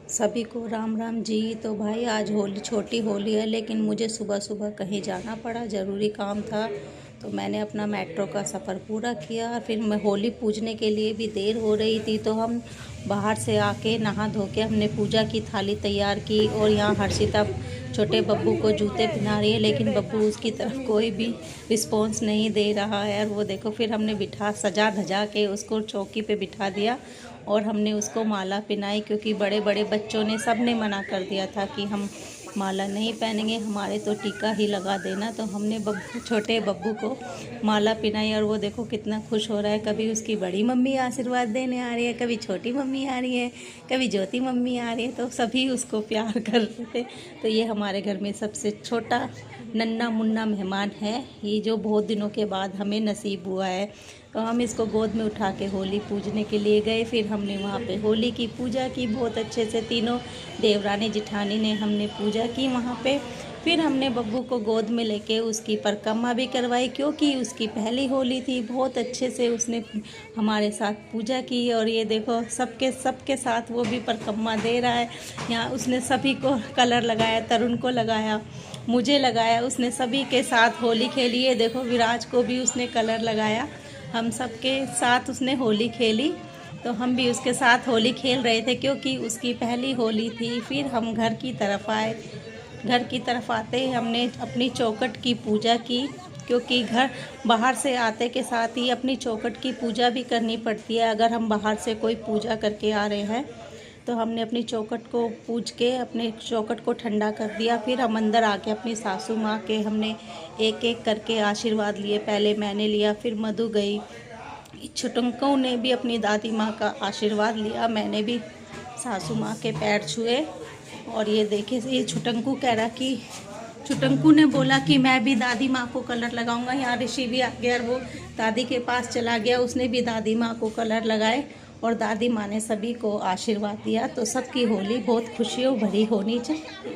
सभी को राम राम जी। तो भाई आज होली, छोटी होली है, लेकिन मुझे सुबह सुबह कहीं जाना पड़ा, ज़रूरी काम था। तो मैंने अपना मेट्रो का सफ़र पूरा किया। फिर मैं होली पूजने के लिए भी देर हो रही थी, तो हम बाहर से आके नहा धो के हमने पूजा की थाली तैयार की। और यहाँ हर्षिता छोटे बब्बू को जूते पहना रही है, लेकिन बब्बू उसकी तरफ कोई भी रिस्पॉन्स नहीं दे रहा है। और वो देखो, फिर हमने सजा धजा के उसको चौकी पे बिठा दिया और हमने उसको माला पहनाई, क्योंकि बड़े बड़े बच्चों ने सब ने मना कर दिया था कि हम माला नहीं पहनेंगे, हमारे तो टीका ही लगा देना। तो हमने छोटे बब्बू को माला पहनाई और वो देखो कितना खुश हो रहा है। कभी उसकी बड़ी मम्मी आशीर्वाद देने आ रही है, कभी छोटी मम्मी आ रही है, कभी ज्योति मम्मी आ रही है, तो सभी उसको प्यार कर रहे थे। तो ये हमारे घर में सबसे छोटा नन्ना मुन्ना मेहमान है, ये जो बहुत दिनों के बाद हमें नसीब हुआ है। तो हम इसको गोद में उठा के होली पूजने के लिए गए। फिर हमने वहाँ पे होली की पूजा की बहुत अच्छे से, तीनों देवरानी जिठानी ने हमने पूजा की वहाँ पे। फिर हमने बब्बू को गोद में लेके उसकी परिक्रमा भी करवाई, क्योंकि उसकी पहली होली थी। बहुत अच्छे से उसने हमारे साथ पूजा की। और ये देखो सबके साथ वो भी परिक्रमा दे रहा है। यहाँ उसने सभी को कलर लगाया, तरुण को लगाया, मुझे लगाया, उसने सभी के साथ होली खेली है। देखो विराज को भी उसने कलर लगाया, हम सब के साथ उसने होली खेली। तो हम भी उसके साथ होली खेल रहे थे, क्योंकि उसकी पहली होली थी। फिर हम घर की तरफ आए। घर की तरफ आते ही हमने अपनी चौखट की पूजा की, क्योंकि घर बाहर से आते के साथ ही अपनी चौखट की पूजा भी करनी पड़ती है। अगर हम बाहर से कोई पूजा करके आ रहे हैं तो हमने अपनी चौखट को पूज के अपने चौखट को ठंडा कर दिया। फिर हम अंदर आके अपनी सासू माँ के हमने एक एक करके आशीर्वाद लिए। पहले मैंने लिया, फिर मधु गई, छुटंकों ने भी अपनी दादी माँ का आशीर्वाद लिया। मैंने भी सासू माँ के पैर छुए। और ये देखिए, ये छुटंकू कह रहा कि छुटंकू ने बोला कि मैं भी दादी माँ को कलर लगाऊंगा। यहाँ ऋषि भी आ गया और वो दादी के पास चला गया, उसने भी दादी माँ को कलर लगाए और दादी माँ ने सभी को आशीर्वाद दिया। तो सबकी होली बहुत खुशियों भरी होनी चाहिए।